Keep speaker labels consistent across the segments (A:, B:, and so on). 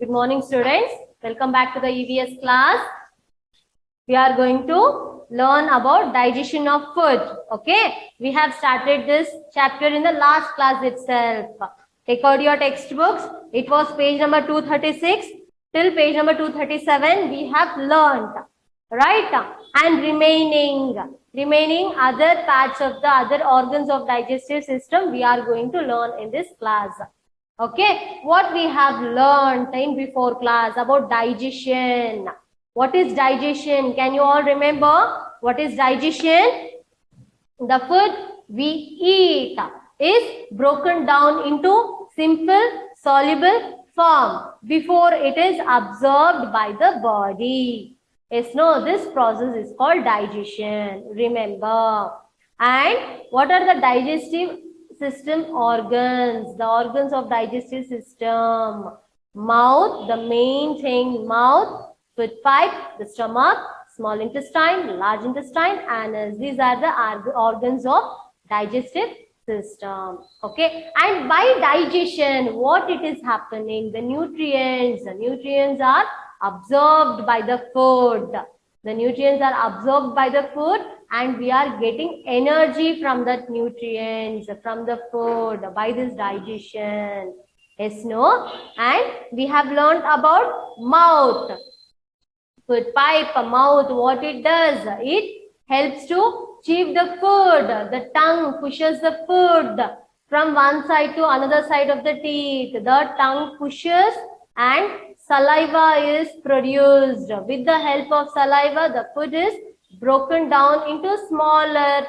A: Good morning, students. Welcome back to the EVS class. We are going to learn about digestion of food. Okay, we have started this chapter in the last class itself. Take out your textbooks. It was page number 236 till page number 237. We have learned, right? And remaining other parts of the other organs of digestive system we are going to learn in this class. Okay, what we have learned in before class about digestion. What is digestion? Can you all remember what is digestion? The food we eat is broken down into simple soluble form before it is absorbed by the body. Yes, no, this process is called digestion. Remember. And what are the digestive system organs? The organs of digestive system. Mouth, the main thing, mouth, food pipe, the stomach, small intestine, large intestine, anus. These are the organs of digestive system. Okay, and by digestion, what it is happening? The nutrients are absorbed by the food. The nutrients are absorbed by the food, and we are getting energy from that nutrients from the food by this digestion. Yes, no? And we have learned about mouth. Food pipe, mouth, what it does? It helps to chew the food. The tongue pushes the food from one side to another side of the teeth. The tongue pushes and saliva is produced. With the help of saliva, the food is broken down into smaller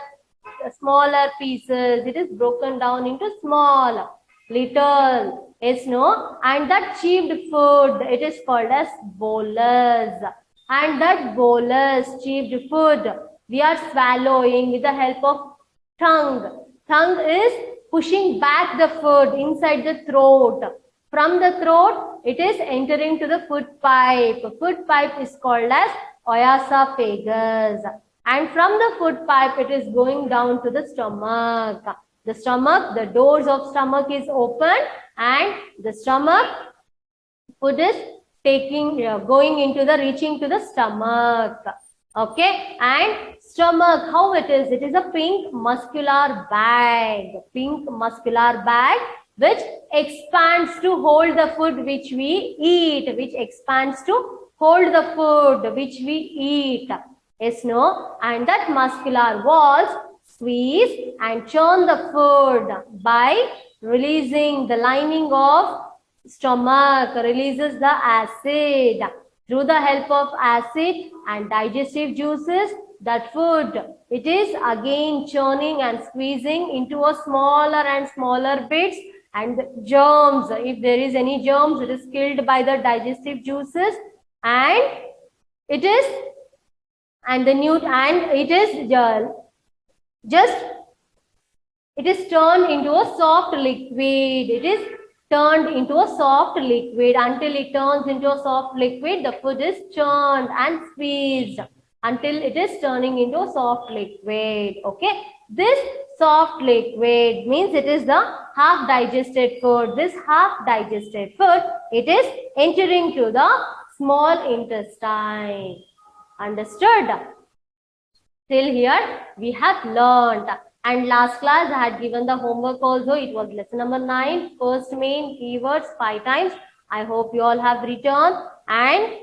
A: pieces. It is broken down into small, little, yes, no? And that chewed food, it is called as bolus. And that bolus, chewed food, we are swallowing with the help of tongue. Tongue is pushing back the food inside the throat. From the throat, it is entering to the food pipe. Food pipe is called as oesophagus. And from the food pipe, it is going down to the stomach. The stomach, the doors of stomach is open, and the stomach, food is going into the, reaching to the stomach. Okay, and stomach, how it is? It is a pink muscular bag. Pink muscular bag which expands to hold the food which we eat. Which expands to hold the food which we eat. Yes, no? And that muscular walls squeeze and churn the food by releasing the lining of stomach, releases the acid. Through the help of acid and digestive juices, that food, it is again churning and squeezing into a smaller and smaller bits, and germs, if there is any germs, it is killed by the digestive juices, and it is, and the new, and it is just, it is turned into a soft liquid. It is turned into a soft liquid. Until it turns into a soft liquid, the food is churned and squeezed until it is turning into a soft liquid. Okay, this soft liquid means it is the half digested food. This half digested food, it is entering to the small intestine. Understood? Till here we have learned. And last class I had given the homework also. It was lesson number 9. First main keywords 5 times. I hope you all have written. And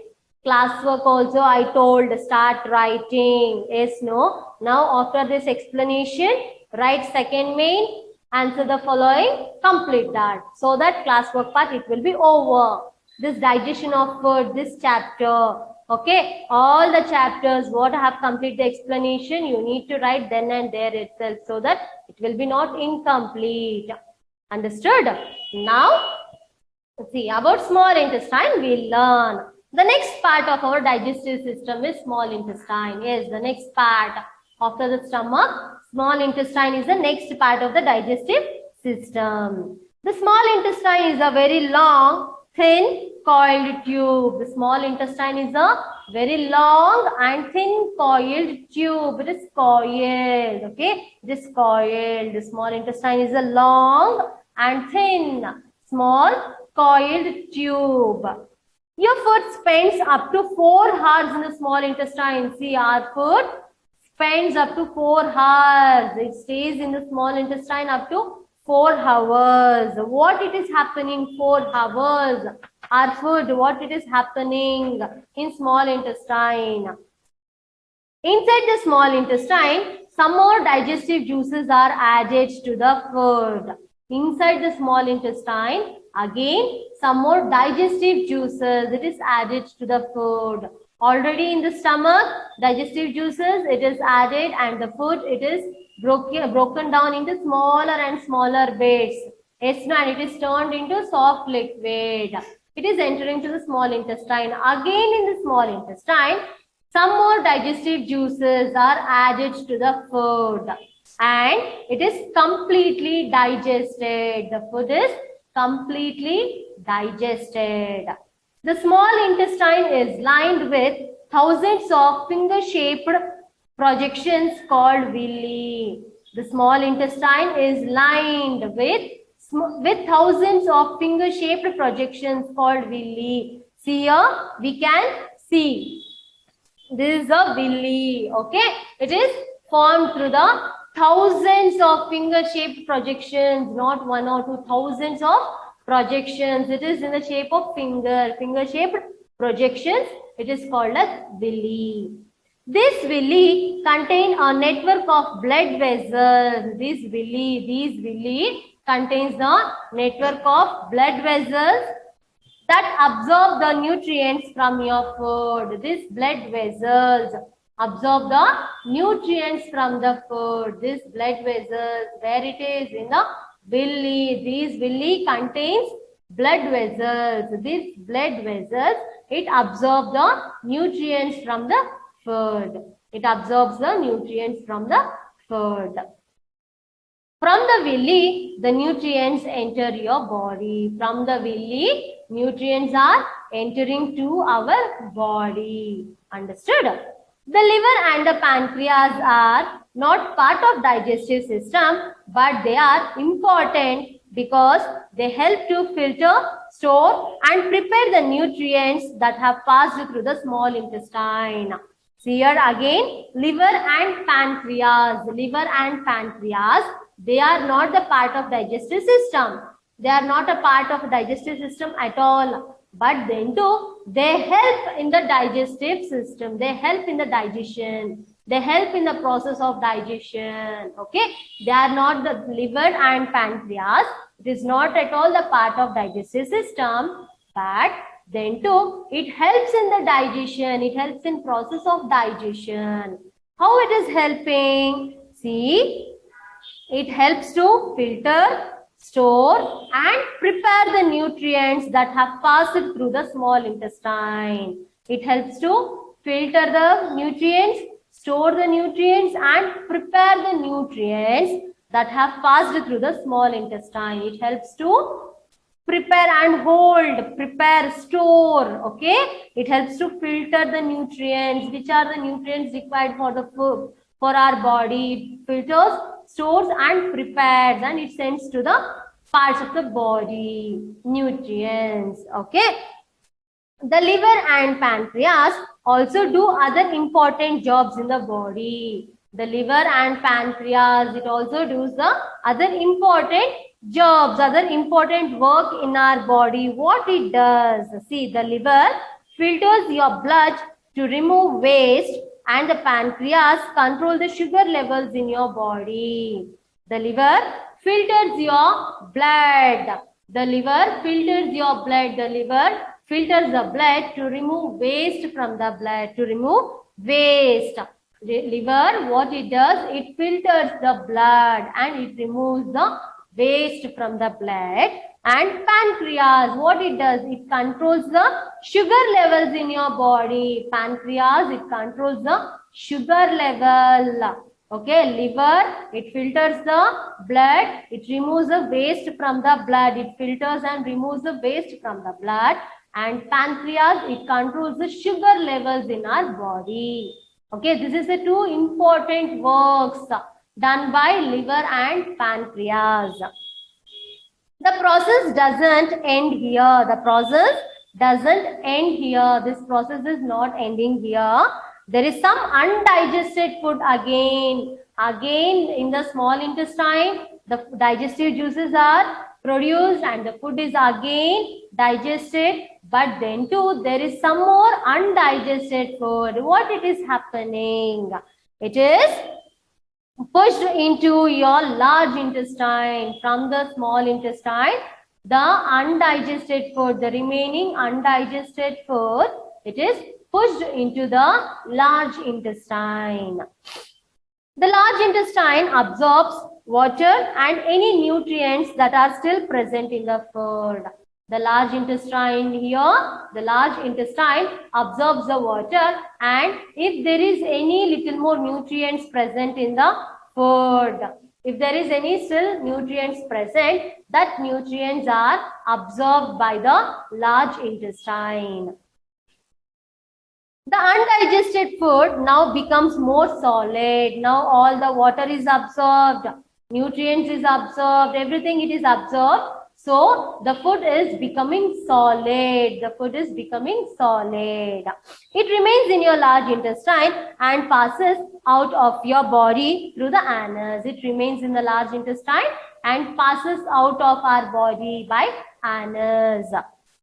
A: classwork also I told start writing. Yes, no. Now after this explanation, write second main, answer the following, complete that. So that classwork part, it will be over. This digestion of food, this chapter. Okay, all the chapters, what I have completed the explanation, you need to write then and there itself, so that it will be not incomplete. Understood? Now, let's see, about small intestine, we learn. The next part of our digestive system is small intestine. Yes, the next part after the stomach, small intestine is the next part of the digestive system. The small intestine is a very long, thin, coiled tube. The small intestine is a very long and thin coiled tube. It is coiled. Okay, it is coiled. The small intestine is a long and thin, small coiled tube. Your food spends up to 4 hours in the small intestine. See, our food spends up to 4 hours. It stays in the small intestine up to 4 hours. What it is happening 4 hours? Our food, what it is happening in small intestine? Inside the small intestine, some more digestive juices are added to the food. Inside the small intestine, again, some more digestive juices, it is added to the food. Already in the stomach, digestive juices, it is added, and the food, it is broken down into smaller and smaller bits. Yes, and it is turned into soft liquid. It is entering to the small intestine. Again in the small intestine, some more digestive juices are added to the food and it is completely digested. The food is completely digested. The small intestine is lined with thousands of finger-shaped projections called villi. The small intestine is lined with thousands of finger-shaped projections called villi. See here, we can see. This is a villi, okay? It is formed through the thousands of finger-shaped projections, not one or two, thousands of projections. It is in the shape of finger-shaped projections. It is called as villi. This villi contain a network of blood vessels. These villi contains the network of blood vessels that absorb the nutrients from your food. These blood vessels absorb the nutrients from the food. These blood vessels, where it is in the villi. These villi contains blood vessels. These blood vessels, it absorbs the nutrients from the food. It absorbs the nutrients from the food. From the villi, the nutrients enter your body. From the villi, nutrients are entering to our body. Understood? The liver and the pancreas are not part of digestive system, but they are important because they help to filter, store and prepare the nutrients that have passed through the small intestine. See here again, liver and pancreas. Liver and pancreas, they are not the part of digestive system. They are not a part of digestive system at all. But then too, they help in the digestive system. They help in the digestion. They help in the process of digestion. Okay. They are not the liver and pancreas. It is not at all the part of digestive system. But then too, it helps in the digestion. It helps in process of digestion. How it is helping? See, it helps to filter, store and prepare the nutrients that have passed through the small intestine. It helps to filter the nutrients, store the nutrients and prepare the nutrients that have passed through the small intestine. It helps to prepare and hold, prepare, store, okay? It helps to filter the nutrients, which are the nutrients required for the food, for our body. It filters, stores and prepares and it sends to the parts of the body, nutrients, okay? The liver and pancreas also do other important jobs in the body. The liver and pancreas, it also does the other important jobs, other important work in our body. What it does? See, the liver filters your blood to remove waste and the pancreas control the sugar levels in your body. The liver filters your blood. The liver filters your blood. The liver filters the blood to remove waste from the blood, to remove waste. The liver, what it does, it filters the blood and it removes the waste from the blood. And pancreas, what it does, it controls the sugar levels in your body. Pancreas, it controls the sugar level. Okay, liver, it filters the blood, it removes the waste from the blood, it filters and removes the waste from the blood. And pancreas, it controls the sugar levels in our body. Okay, this is the two important works done by liver and pancreas. The process doesn't end here. The process doesn't end here. This process is not ending here. There is some undigested food again. Again, in the small intestine, the digestive juices are produced and the food is again digested. But then too, there is some more undigested food. What it is happening? It is pushed into your large intestine from the small intestine. The undigested food, the remaining undigested food, it is pushed into the large intestine. The large intestine absorbs water and any nutrients that are still present in the food. The large intestine here, the large intestine absorbs the water, and if there is any little more nutrients present in the food, if there is any still nutrients present, that nutrients are absorbed by the large intestine. The undigested food now becomes more solid. Now all the water is absorbed, nutrients is absorbed, everything it is absorbed. So the food is becoming solid. The food is becoming solid. It remains in your large intestine and passes out of your body through the anus. It remains in the large intestine and passes out of our body by anus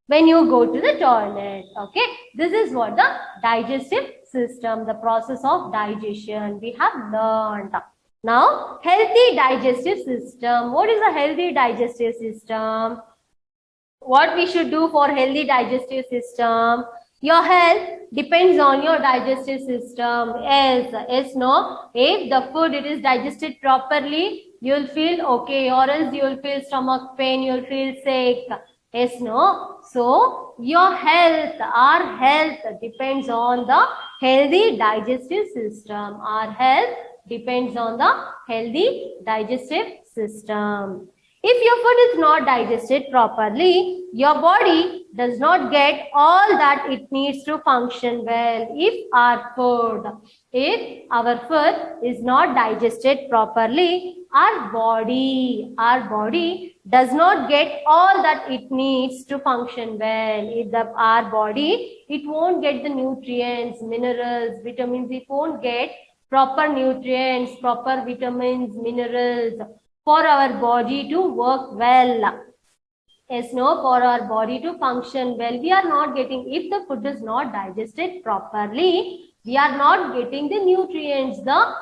A: when you go to the toilet. Okay, this is what the digestive system, the process of digestion we have learned. Now, healthy digestive system. What is a healthy digestive system? What we should do for healthy digestive system? Your health depends on your digestive system. Yes, no. If the food it is digested properly, you'll feel okay, or else you'll feel stomach pain, you'll feel sick. Yes, no. So your health, our health depends on the healthy digestive system. Our health depends on the healthy digestive system. If your food is not digested properly, your body does not get all that it needs to function well. If our food is not digested properly, our body does not get all that it needs to function well. If our body, it won't get the nutrients, minerals, vitamins, it won't get proper nutrients, proper vitamins, minerals for our body to work well. Yes, no, for our body to function well, we are not getting, if the food is not digested properly, we are not getting the nutrients, the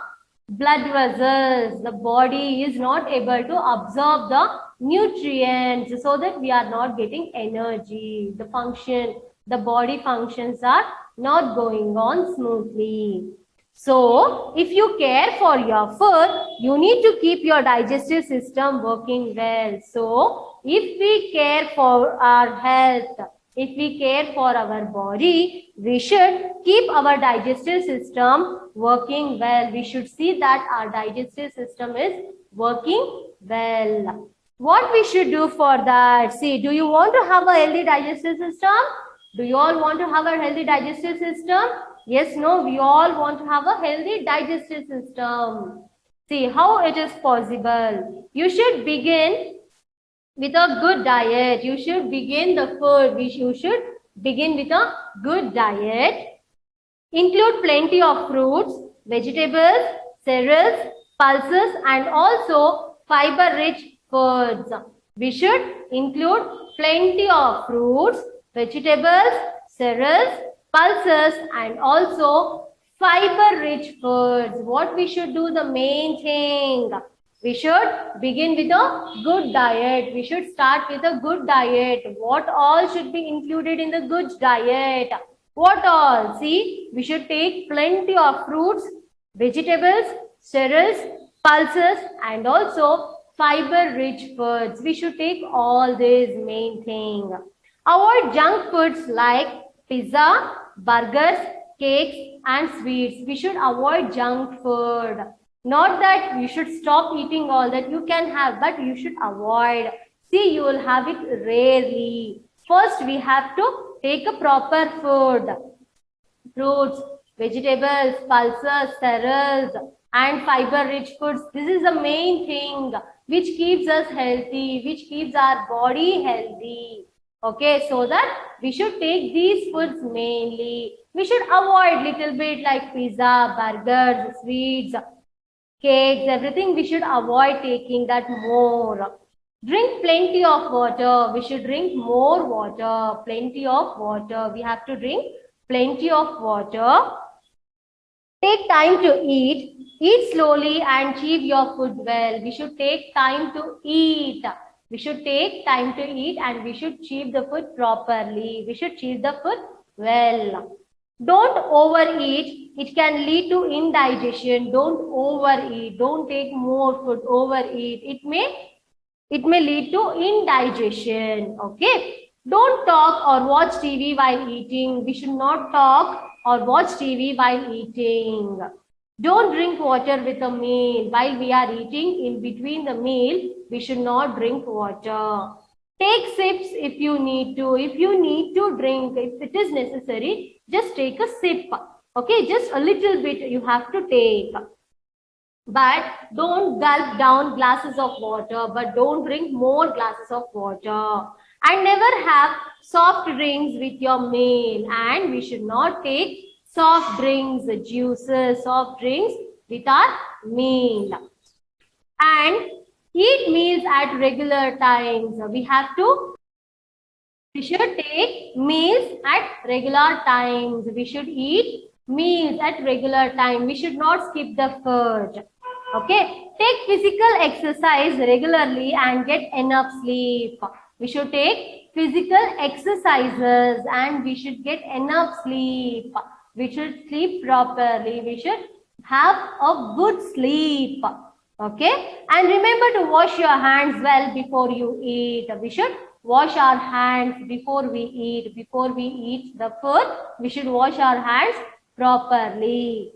A: blood vessels, the body is not able to absorb the nutrients, so that we are not getting energy. The body functions are not going on smoothly. So, if you care for your food, you need to keep your digestive system working well. So, if we care for our health, if we care for our body, we should keep our digestive system working well. We should see that our digestive system is working well. What we should do for that? See, do you want to have a healthy digestive system? Do you all want to have a healthy digestive system? Yes, no, we all want to have a healthy digestive system. See how it is possible. You should begin with a good diet. You should begin the food. You should begin with a good diet. Include plenty of fruits, vegetables, cereals, pulses, and also fiber-rich foods. We should include plenty of fruits, vegetables, cereals, pulses, and also fiber-rich foods. What we should do, the main thing, we should begin with a good diet. We should start with a good diet. What all should be included in the good diet? What all? See, we should take plenty of fruits, vegetables, cereals, pulses, and also fiber-rich foods. We should take all these main things. Avoid junk foods like pizza, burgers, cakes, and sweets. We should avoid junk food. Not that you should stop eating all that you can have, but you should avoid. See, you will have it rarely. First, we have to take a proper food. Fruits, vegetables, pulses, cereals, and fiber-rich foods. This is the main thing which keeps us healthy, which keeps our body healthy. Okay, so that we should take these foods mainly. We should avoid little bit like pizza, burgers, sweets, cakes, everything we should avoid taking that more. Drink plenty of water. We should drink more water. Plenty of water. We have to drink plenty of water. Take time to eat. Eat slowly and chew your food well. We should take time to eat. We should take time to eat and we should chew the food properly. We should chew the food well. Don't overeat. It can lead to indigestion. Don't overeat. Don't take more food. Overeat. It may lead to indigestion. Okay. Don't talk or watch TV while eating. We should not talk or watch TV while eating. Don't drink water with a meal. While we are eating, in between the meal, we should not drink water. Take sips if you need to. If you need to drink, if it is necessary, just take a sip. Okay, just a little bit you have to take. But don't gulp down glasses of water, but don't drink more glasses of water. And never have soft drinks with your meal. And we should not take soft drinks, juices, soft drinks with our meal. And eat meals at regular times. We should take meals at regular times. We should eat meals at regular time. We should not skip the food. Okay. Take physical exercise regularly and get enough sleep. We should take physical exercises and we should get enough sleep. We should sleep properly. We should have a good sleep. Okay. And remember to wash your hands well before you eat. We should wash our hands before we eat. Before we eat the food, we should wash our hands properly.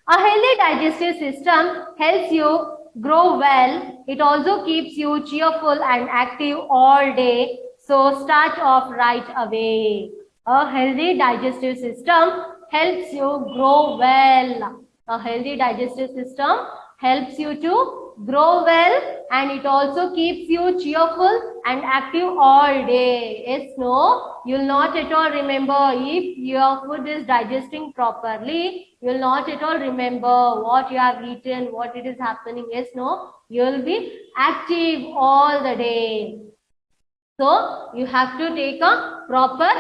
A: A healthy digestive system helps you grow well. It also keeps you cheerful and active all day. So start off right away. A healthy digestive system helps you grow well. A healthy digestive system helps you to grow well and it also keeps you cheerful and active all day. Yes, no, you'll not at all remember if your food is digesting properly. You'll not at all remember what you have eaten, what it is happening. Yes, no, you'll be active all the day. So you have to take a proper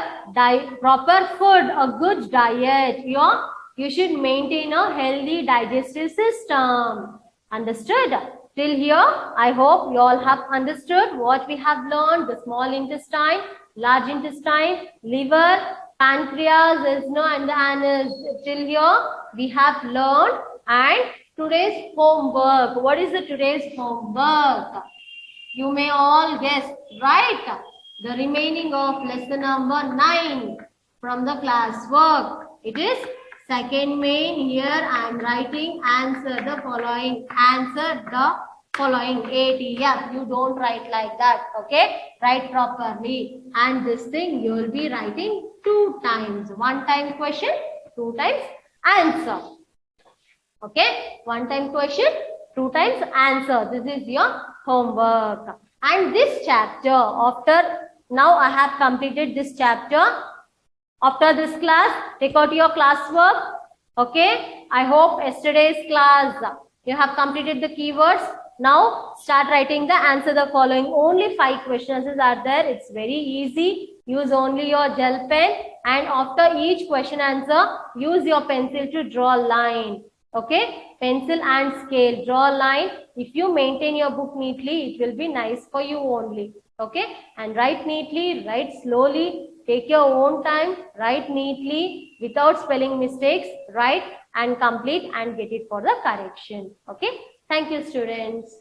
A: food, a good diet. You should maintain a healthy digestive system. Understood? Till here, I hope you all have understood what we have learned. The small intestine, large intestine, liver, pancreas, and the anus. Till here, we have learned. And today's homework. What is the today's homework? You may all guess, right? The remaining of lesson number 9 from the class work. It is second main. Here I am writing answer the following. Answer the following. ATF. You don't write like that. Okay? Write properly. And this thing you will be writing 2 times. 1 time question, 2 times answer. Okay? 1 time question, 2 times answer. This is your homework. And this chapter, now I have completed this chapter. After this class, take out your classwork. Okay. I hope yesterday's class, you have completed the keywords. Now start writing the answer the following. Only 5 questions are there. It's very easy. Use only your gel pen. And after each question answer, use your pencil to draw a line. Okay, pencil and scale, draw a line. If you maintain your book neatly, it will be nice for you only. Okay, and write neatly, write slowly, take your own time, write neatly without spelling mistakes, write and complete and get it for the correction. Okay, thank you students.